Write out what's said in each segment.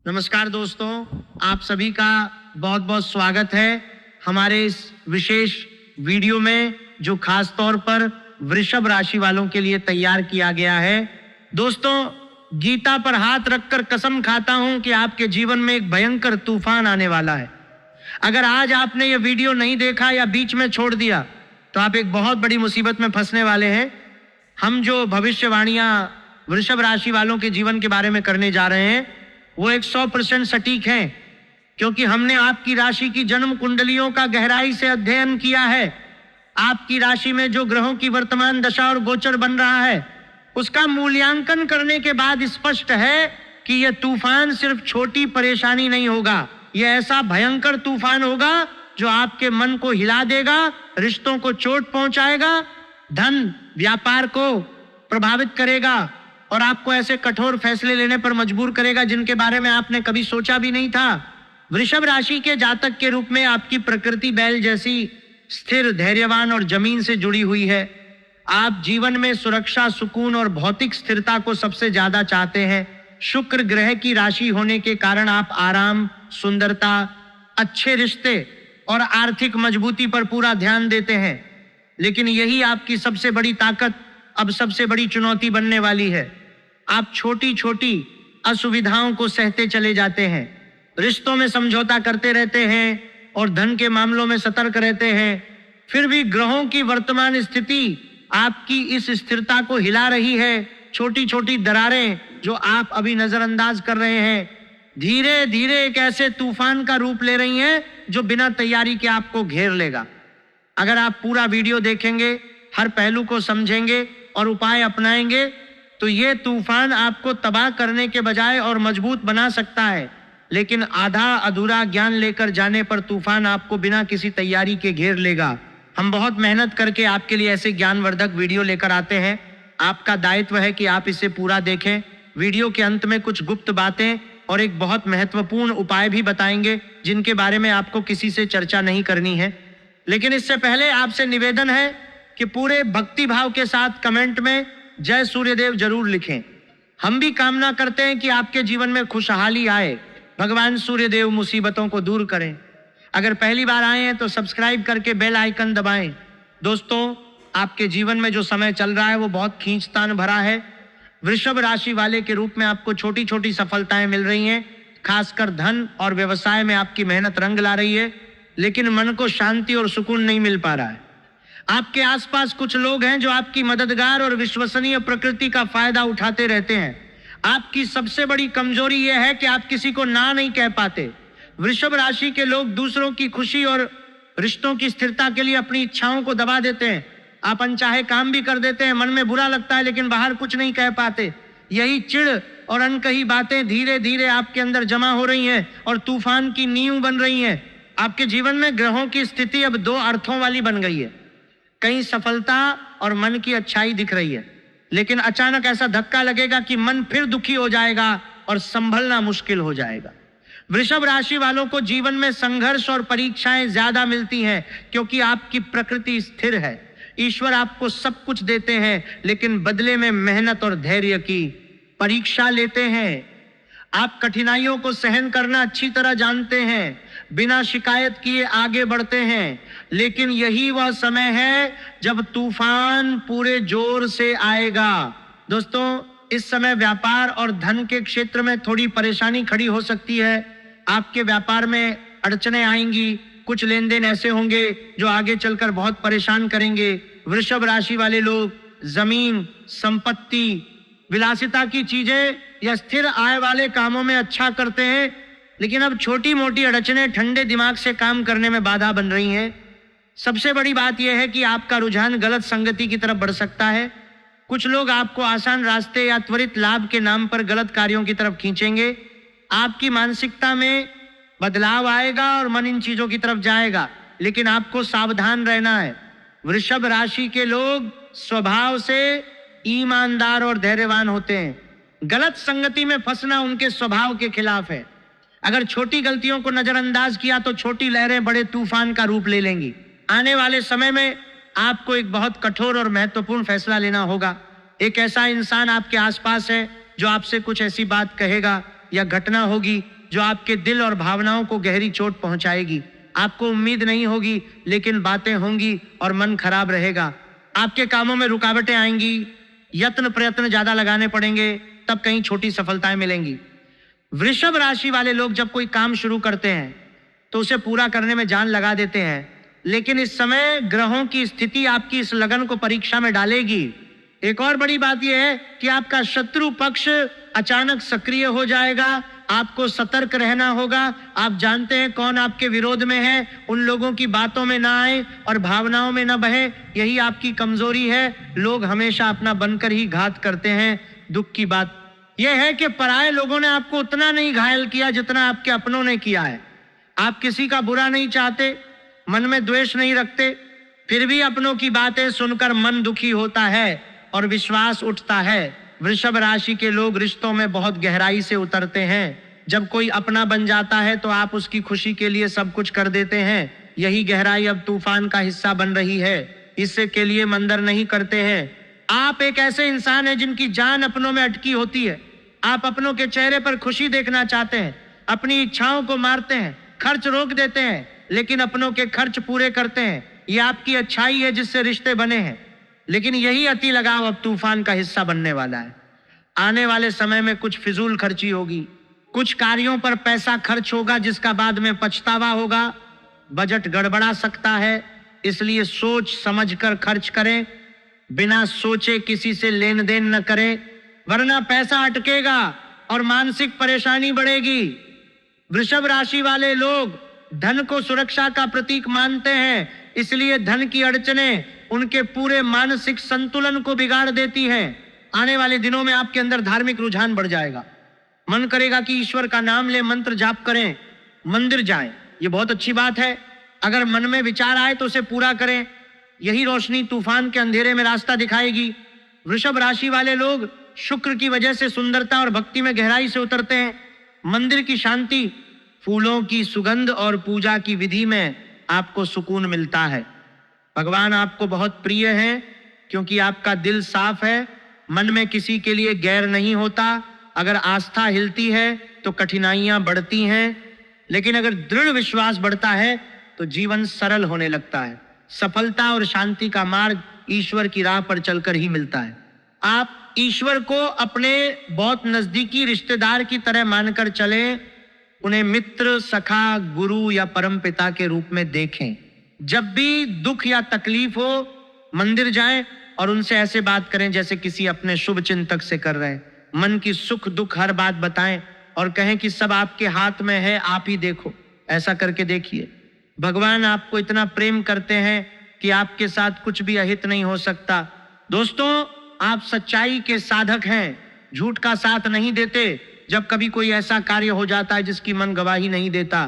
नमस्कार दोस्तों, आप सभी का बहुत बहुत स्वागत है हमारे इस विशेष वीडियो में जो खास तौर पर वृषभ राशि वालों के लिए तैयार किया गया है। दोस्तों, गीता पर हाथ रखकर कसम खाता हूं कि आपके जीवन में एक भयंकर तूफान आने वाला है। अगर आज आपने ये वीडियो नहीं देखा या बीच में छोड़ दिया तो आप एक बहुत बड़ी मुसीबत में फंसने वाले हैं। हम जो भविष्यवाणियां वृषभ राशि वालों के जीवन के बारे में करने जा रहे हैं वो 100% सटीक हैं, क्योंकि हमने आपकी राशि की जन्म कुंडलियों का गहराई से अध्ययन किया है। आपकी राशि में जो ग्रहों की वर्तमान दशा और गोचर बन रहा है उसका मूल्यांकन करने के बाद स्पष्ट है कि यह तूफान सिर्फ छोटी परेशानी नहीं होगा, यह ऐसा भयंकर तूफान होगा जो आपके मन को हिला देगा, रिश्तों को चोट पहुंचाएगा, धन व्यापार को प्रभावित करेगा और आपको ऐसे कठोर फैसले लेने पर मजबूर करेगा जिनके बारे में आपने कभी सोचा भी नहीं था। वृषभ राशि के जातक के रूप में आपकी प्रकृति बैल जैसी स्थिर, धैर्यवान और जमीन से जुड़ी हुई है। आप जीवन में सुरक्षा, सुकून और भौतिक स्थिरता को सबसे ज्यादा चाहते हैं। शुक्र ग्रह की राशि होने के कारण आप आराम, सुंदरता, अच्छे रिश्ते और आर्थिक मजबूती पर पूरा ध्यान देते हैं। लेकिन यही आपकी सबसे बड़ी ताकत अब सबसे बड़ी चुनौती बनने वाली है। आप छोटी छोटी असुविधाओं को सहते चले जाते हैं, रिश्तों में समझौता करते रहते हैं और धन के मामलों में सतर्क रहते हैं। फिर भी ग्रहों की वर्तमान स्थिति आपकी इस स्थिरता को हिला रही है। छोटी छोटी दरारें जो आप अभी नजरअंदाज कर रहे हैं धीरे धीरे एक ऐसे तूफान का रूप ले रही हैं जो बिना तैयारी के आपको घेर लेगा। अगर आप पूरा वीडियो देखेंगे, हर पहलू को समझेंगे और उपाय अपनाएंगे तो ये तूफान आपको तबाह करने के बजाय और मजबूत बना सकता है। लेकिन आधा अधूरा ज्ञान लेकर जाने पर तूफान आपको बिना किसी तैयारी के घेर लेगा। हम बहुत मेहनत करके आपके लिए ऐसे ज्ञानवर्धक वीडियो लेकर आते हैं। आपका दायित्व है कि आप इसे पूरा देखें। वीडियो के अंत में कुछ गुप्त बातें और एक बहुत महत्वपूर्ण उपाय भी बताएंगे जिनके बारे में आपको किसी से चर्चा नहीं करनी है। लेकिन इससे पहले आपसे निवेदन है कि पूरे भक्ति भाव के साथ कमेंट में जय सूर्यदेव जरूर लिखें। हम भी कामना करते हैं कि आपके जीवन में खुशहाली आए, भगवान सूर्यदेव मुसीबतों को दूर करें। अगर पहली बार आए हैं तो सब्सक्राइब करके बेल आइकन दबाएं। दोस्तों, आपके जीवन में जो समय चल रहा है वो बहुत खींचतान भरा है। वृषभ राशि वाले के रूप में आपको छोटी छोटी सफलताएं मिल रही हैं, खासकर धन और व्यवसाय में आपकी मेहनत रंग ला रही है, लेकिन मन को शांति और सुकून नहीं मिल पा रहा है। आपके आसपास कुछ लोग हैं जो आपकी मददगार और विश्वसनीय प्रकृति का फायदा उठाते रहते हैं। आपकी सबसे बड़ी कमजोरी यह है कि आप किसी को ना नहीं कह पाते। वृषभ राशि के लोग दूसरों की खुशी और रिश्तों की स्थिरता के लिए अपनी इच्छाओं को दबा देते हैं। आप अनचाहे काम भी कर देते हैं, मन में बुरा लगता है लेकिन बाहर कुछ नहीं कह पाते। यही चिढ़ और अनकही बातें धीरे धीरे आपके अंदर जमा हो रही हैं और तूफान की नींव बन रही हैं। आपके जीवन में ग्रहों की स्थिति अब दो अर्थों वाली बन गई है। कहीं सफलता और मन की अच्छाई दिख रही है, लेकिन अचानक ऐसा धक्का लगेगा कि मन फिर दुखी हो जाएगा और संभलना मुश्किल हो जाएगा। वृषभ राशि वालों को जीवन में संघर्ष और परीक्षाएं ज्यादा मिलती हैं क्योंकि आपकी प्रकृति स्थिर है। ईश्वर आपको सब कुछ देते हैं लेकिन बदले में मेहनत और धैर्य की परीक्षा लेते हैं। आप कठिनाइयों को सहन करना अच्छी तरह जानते हैं, बिना शिकायत किए आगे बढ़ते हैं। लेकिन यही वह समय है जब तूफान पूरे जोर से आएगा। दोस्तों, इस समय व्यापार और धन के क्षेत्र में थोड़ी परेशानी खड़ी हो सकती है। आपके व्यापार में अड़चनें आएंगी, कुछ लेन देन ऐसे होंगे जो आगे चलकर बहुत परेशान करेंगे। वृषभ राशि वाले लोग जमीन, संपत्ति, विलासिता की चीजें या स्थिर आय वाले कामों में अच्छा करते हैं, लेकिन अब छोटी मोटी अड़चनें ठंडे दिमाग से काम करने में बाधा बन रही हैं। सबसे बड़ी बात यह है कि आपका रुझान गलत संगति की तरफ बढ़ सकता है। कुछ लोग आपको आसान रास्ते या त्वरित लाभ के नाम पर गलत कार्यों की तरफ खींचेंगे। आपकी मानसिकता में बदलाव आएगा और मन इन चीजों की तरफ जाएगा, लेकिन आपको सावधान रहना है। वृषभ राशि के लोग स्वभाव से ईमानदार और धैर्यवान होते हैं। गलत संगति में फंसना उनके स्वभाव के खिलाफ है। अगर छोटी गलतियों को नजरअंदाज किया तो छोटी लहरें बड़े तूफान का रूप ले लेंगी। आने वाले समय में आपको एक बहुत कठोर और महत्वपूर्ण फैसला लेना होगा। एक ऐसा इंसान आपके आसपास है जो आपसे कुछ ऐसी बात कहेगा या घटना होगी जो आपके दिल और भावनाओं को गहरी चोट पहुंचाएगी। आपको उम्मीद नहीं होगी, लेकिन बातें होंगी और मन खराब रहेगा। आपके कामों में रुकावटें आएंगी, यत्न प्रयत्न ज्यादा लगाने पड़ेंगे, तब कहीं छोटी सफलताएं मिलेंगी। वृषभ राशि वाले लोग जब कोई काम शुरू करते हैं तो उसे पूरा करने में जान लगा देते हैं, लेकिन इस समय ग्रहों की स्थिति आपकी इस लगन को परीक्षा में डालेगी। एक और बड़ी बात यह है कि आपका शत्रु पक्ष अचानक सक्रिय हो जाएगा। आपको सतर्क रहना होगा। आप जानते हैं कौन आपके विरोध में है। उन लोगों की बातों में ना आए और भावनाओं में ना बहे, यही आपकी कमजोरी है। लोग हमेशा अपना बनकर ही घात करते हैं। दुख की बात यह है कि पराये लोगों ने आपको उतना नहीं घायल किया जितना आपके अपनों ने किया है। आप किसी का बुरा नहीं चाहते, मन में द्वेष नहीं रखते, फिर भी अपनों की बातें सुनकर मन दुखी होता है और विश्वास उठता है। वृषभ राशि के लोग रिश्तों में बहुत गहराई से उतरते हैं। जब कोई अपना बन जाता है तो आप उसकी खुशी के लिए सब कुछ कर देते हैं। यही गहराई अब तूफान का हिस्सा बन रही है। इससे के लिए मंदर नहीं करते हैं। आप एक ऐसे इंसान हैं जिनकी जान अपनों में अटकी होती है। आप अपनों के चेहरे पर खुशी देखना चाहते हैं, अपनी इच्छाओं को मारते हैं, खर्च रोक देते हैं, लेकिन अपनों के खर्च पूरे करते हैं। ये आपकी अच्छाई है जिससे रिश्ते बने हैं, लेकिन यही अति लगाव अब तूफान का हिस्सा बनने वाला है। आने वाले समय में कुछ फिजूल खर्ची होगी, कुछ कार्यों पर पैसा खर्च होगा जिसका बाद में पछतावा होगा। बजट गड़बड़ा सकता है, इसलिए सोच समझकर खर्च करें। बिना सोचे किसी से लेन देन न करें, वरना पैसा अटकेगा और मानसिक परेशानी बढ़ेगी। वृषभ राशि वाले लोग धन को सुरक्षा का प्रतीक मानते हैं, इसलिए धन की अड़चनें उनके पूरे मानसिक संतुलन को बिगाड़ देती हैं। आने वाले दिनों में आपके अंदर धार्मिक रुझान बढ़ जाएगा। मन करेगा कि ईश्वर का नाम ले, मंत्र जाप करें, मंदिर जाएं। ये बहुत अच्छी बात है। अगर मन में विचार आए तो उसे पूरा करें। यही रोशनी तूफान के अंधेरे में रास्ता दिखाएगी। वृषभ राशि वाले लोग शुक्र की वजह से सुंदरता और भक्ति में गहराई से उतरते हैं। मंदिर की शांति, फूलों की सुगंध और पूजा की विधि में आपको सुकून मिलता है। भगवान आपको बहुत प्रिय हैं क्योंकि आपका दिल साफ है, मन में किसी के लिए गैर नहीं होता। अगर आस्था हिलती है तो कठिनाइयां बढ़ती हैं, लेकिन अगर दृढ़ विश्वास बढ़ता है तो जीवन सरल होने लगता है। सफलता और शांति का मार्ग ईश्वर की राह पर चलकर ही मिलता है। आप ईश्वर को अपने बहुत नजदीकी रिश्तेदार की तरह मानकर चलें। उन्हें मित्र, सखा, गुरु या परम पिता के रूप में देखें। जब भी दुख या तकलीफ हो, मंदिर जाएं और उनसे ऐसे बात करें जैसे किसी अपने शुभ चिंतक से कर रहे हैं। मन की सुख दुख हर बात बताएं और कहें कि सब आपके हाथ में है, आप ही देखो। ऐसा करके देखिए, भगवान आपको इतना प्रेम करते हैं कि आपके साथ कुछ भी अहित नहीं हो सकता। दोस्तों, आप सच्चाई के साधक हैं, झूठ का साथ नहीं देते। जब कभी कोई ऐसा कार्य हो जाता है जिसकी मन गवाही नहीं देता,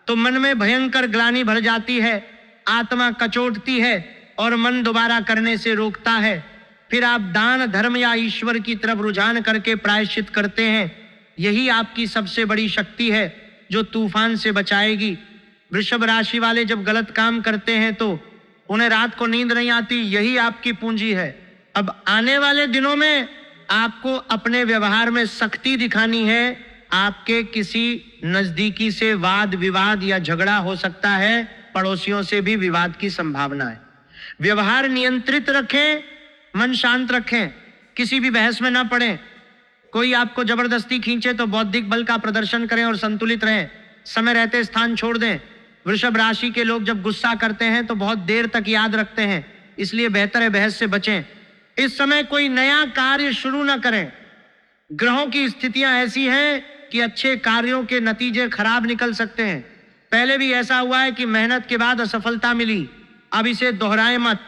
तो मन में भयंकर ग्लानि भर जाती है, आत्मा कचोटती है और मन दोबारा करने से रोकता है। फिर आप दान, धर्म या ईश्वर की तरफ रुझान करके प्रायश्चित करते हैं। यही आपकी सबसे बड़ी शक्ति है जो तूफान से बचाएगी। वृषभ राशि वाले जब गलत काम करते हैं तो उन्हें रात को नींद नहीं आती, यही आपकी पूंजी है। अब आने वाले दिनों में आपको अपने व्यवहार में सख्ती दिखानी है। आपके किसी नजदीकी से वाद विवाद या झगड़ा हो सकता है, पड़ोसियों से भी विवाद की संभावना है। व्यवहार नियंत्रित रखें, मन शांत रखें, किसी भी बहस में ना पड़ें। कोई आपको जबरदस्ती खींचे तो बौद्धिक बल का प्रदर्शन करें और संतुलित रहें। समय रहते स्थान छोड़ दें। वृषभ राशि के लोग जब गुस्सा करते हैं तो बहुत देर तक याद रखते हैं, इसलिए बेहतर है बहस से बचें। इस समय कोई नया कार्य शुरू ना करें। ग्रहों की स्थितियां ऐसी हैं कि अच्छे कार्यों के नतीजे खराब निकल सकते हैं। पहले भी ऐसा हुआ है कि मेहनत के बाद असफलता मिली। अब इसे दोहराएं मत।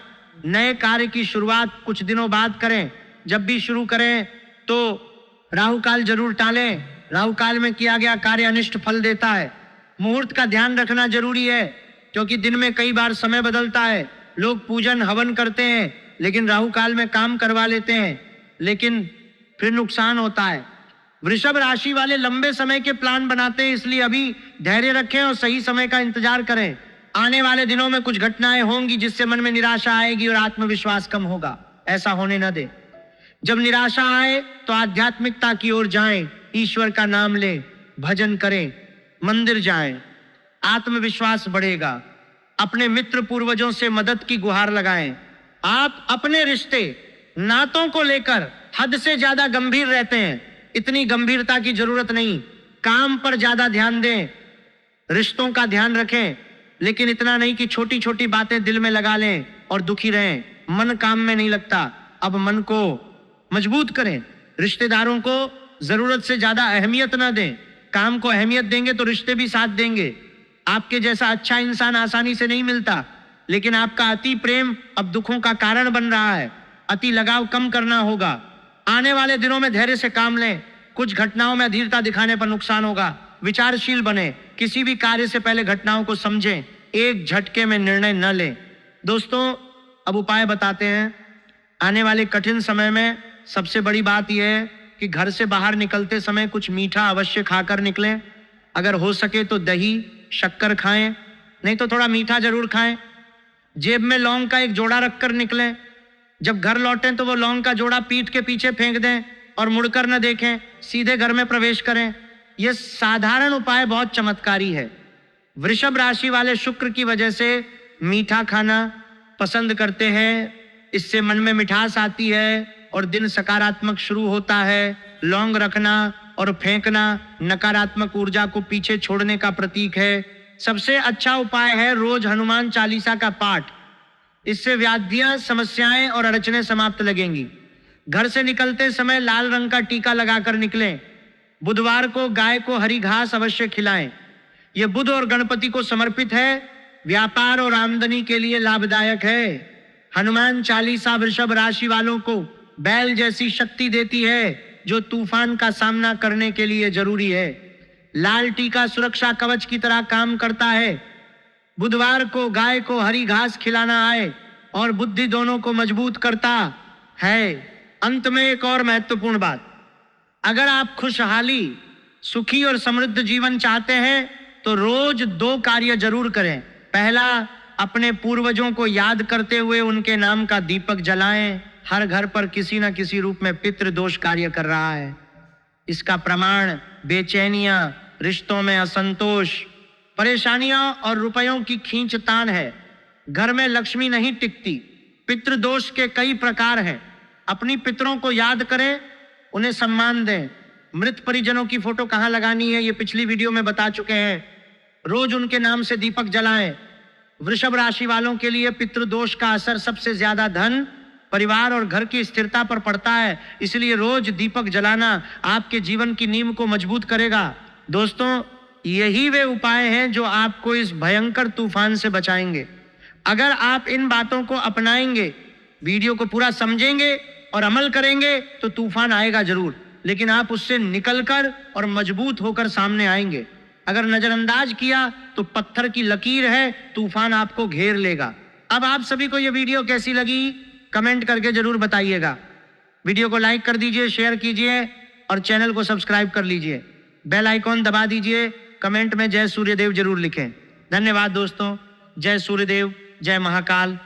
नए कार्य की शुरुआत कुछ दिनों बाद करें। जब भी शुरू करें तो राहु काल जरूर टालें। राहु काल में किया गया कार्य अनिष्ट फल देता है। मुहूर्त का ध्यान रखना जरूरी है क्योंकि दिन में कई बार समय बदलता है। लोग पूजन हवन करते हैं लेकिन राहु काल में काम करवा लेते हैं, लेकिन फिर नुकसान होता है। वृषभ राशि वाले लंबे समय के प्लान बनाते हैं, इसलिए अभी धैर्य रखें और सही समय का इंतजार करें। आने वाले दिनों में कुछ घटनाएं होंगी जिससे मन में निराशा आएगी और आत्मविश्वास कम होगा। ऐसा होने न दें। जब निराशा आए तो आध्यात्मिकता की ओर जाएं, ईश्वर का नाम लें। भजन करें, मंदिर जाएं, आत्मविश्वास बढ़ेगा। अपने मित्र पूर्वजों से मदद की गुहार लगाएं। आप अपने रिश्ते नातों को लेकर हद से ज्यादा गंभीर रहते हैं, इतनी गंभीरता की जरूरत नहीं। काम पर ज्यादा ध्यान दें, रिश्तों का ध्यान रखें, लेकिन इतना नहीं कि छोटी छोटी बातें दिल में लगा लें और दुखी रहें। मन काम में नहीं लगता, अब मन को मजबूत करें। रिश्तेदारों को जरूरत से ज्यादा अहमियत ना दें। काम को अहमियत देंगे तो रिश्ते भी साथ देंगे। आपके जैसा अच्छा इंसान आसानी से नहीं मिलता, लेकिन आपका अति प्रेम अब दुखों का कारण बन रहा है। अति लगाव कम करना होगा। आने वाले दिनों में धैर्य से काम लें। कुछ घटनाओं में अधीरता दिखाने पर नुकसान होगा। विचारशील बने, किसी भी कार्य से पहले घटनाओं को समझें, एक झटके में निर्णय न लें। दोस्तों, अब उपाय बताते हैं। आने वाले कठिन समय में सबसे बड़ी बात यह है कि घर से बाहर निकलते समय कुछ मीठा अवश्य खाकर निकलें। अगर हो सके तो दही, शक्कर खाएं, नहीं तो थोड़ा मीठा जरूर खाएं। जेब में लौंग का एक जोड़ा रखकर निकलें। जब घर लौटें तो वो लौंग का जोड़ा पीठ के पीछे फेंक दें और मुड़कर न देखें, सीधे घर में प्रवेश करें। यह साधारण उपाय बहुत चमत्कारी है। वृषभ राशि वाले शुक्र की वजह से मीठा खाना पसंद करते हैं, इससे मन में मिठास आती है और दिन सकारात्मक शुरू होता है। लौंग रखना और फेंकना नकारात्मक ऊर्जा को पीछे छोड़ने का प्रतीक है। सबसे अच्छा उपाय है रोज हनुमान चालीसा का पाठ। इससे व्याधियां, समस्याएं और अड़चने समाप्त लगेंगी। घर से निकलते समय लाल रंग का टीका लगाकर निकलें। बुधवार को गाय को हरी घास अवश्य खिलाएं। यह बुध और गणपति को समर्पित है, व्यापार और आमदनी के लिए लाभदायक है। हनुमान चालीसा वृषभ राशि वालों को बैल जैसी शक्ति देती है, जो तूफान का सामना करने के लिए जरूरी है। लाल टीका सुरक्षा कवच की तरह काम करता है। बुधवार को गाय को हरी घास खिलाना आए और बुद्धि दोनों को मजबूत करता है। अंत में एक और महत्वपूर्ण बात, अगर आप खुशहाली, सुखी और समृद्ध जीवन चाहते हैं तो रोज 2 कार्य जरूर करें। पहला, अपने पूर्वजों को याद करते हुए उनके नाम का दीपक जलाएं। हर घर पर किसी न किसी रूप में पितृदोष कार्य कर रहा है। इसका प्रमाण बेचैनियां, रिश्तों में असंतोष, परेशानियां और रुपयों की खींचतान है। घर में लक्ष्मी नहीं टिकती। पितृदोष के कई प्रकार हैं। अपनी पितरों को याद करें, उन्हें सम्मान दें। मृत परिजनों की फोटो कहाँ लगानी है, ये पिछली वीडियो में बता चुके हैं। रोज उनके नाम से दीपक जलाएं। वृषभ राशि वालों के लिए पितृदोष का असर सबसे ज्यादा धन, परिवार और घर की स्थिरता पर पड़ता है, इसलिए रोज दीपक जलाना आपके जीवन की नींव को मजबूत करेगा। दोस्तों, यही वे उपाय हैं जो आपको इस भयंकर तूफान से बचाएंगे। अगर आप इन बातों को अपनाएंगे, वीडियो को पूरा समझेंगे और अमल करेंगे तो तूफान आएगा जरूर, लेकिन आप उससे निकलकर और मजबूत होकर सामने आएंगे। अगर नजरअंदाज किया तो पत्थर की लकीर है, तूफान आपको घेर लेगा। अब आप सभी को यह वीडियो कैसी लगी कमेंट करके जरूर बताइएगा। वीडियो को लाइक कर दीजिए, शेयर कीजिए और चैनल को सब्सक्राइब कर लीजिए। बेल आइकॉन दबा दीजिए। कमेंट में जय सूर्यदेव जरूर लिखें। धन्यवाद दोस्तों। जय सूर्यदेव, जय महाकाल।